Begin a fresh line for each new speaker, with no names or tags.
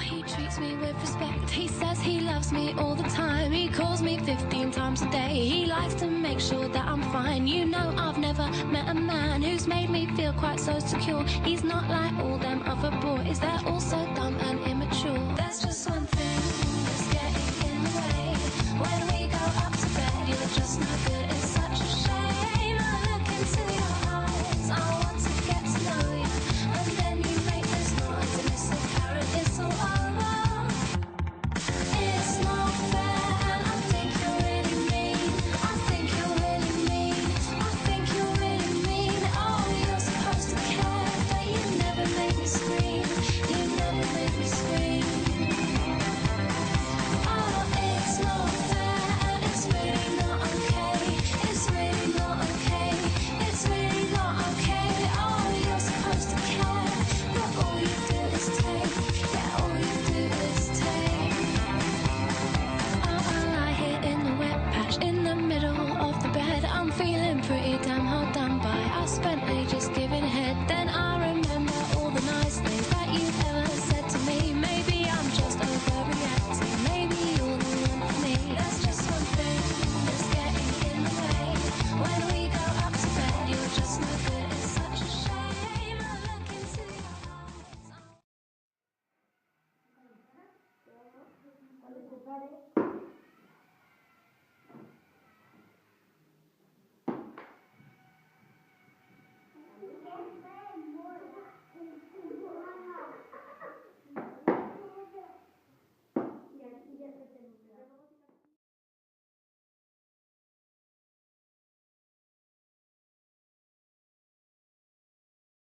he treats me with respect. He says he loves me all the time. He calls me 15 times a day. He likes to make sure that I'm fine. You know, I've never met a man who's made me feel quite so secure. He's not like all them other boys. They're all so dumb and immature. There's just one thing that's getting in the way. When we go up to bed, you're just no good. It's such a shame. I look into your eyes. I want to get to know you. And then you make this noise and it's so apparent it's all over. It's not fair and I think you're really mean. I think you're really mean. I think you're really mean. Oh, you're supposed to care, but you never make me scream. You never make me scream. Oh, it's not fair and it's really not okay. It's really not okay. It's really not okay. Oh, you're supposed to care, but all you do is take. Yeah, all you do is take. Oh, I lie here in the wet patch in the middle of the bed. I'm feeling pretty damn hard done by. I spent ages giving head. Then I remember all the nice things that you've ever said to me. Maybe I'm just overreacting. Maybe you're the one for me. There's just one thing that's getting in the way. When we go up to bed, you're just no good. It's such a shame. I look into your eyes.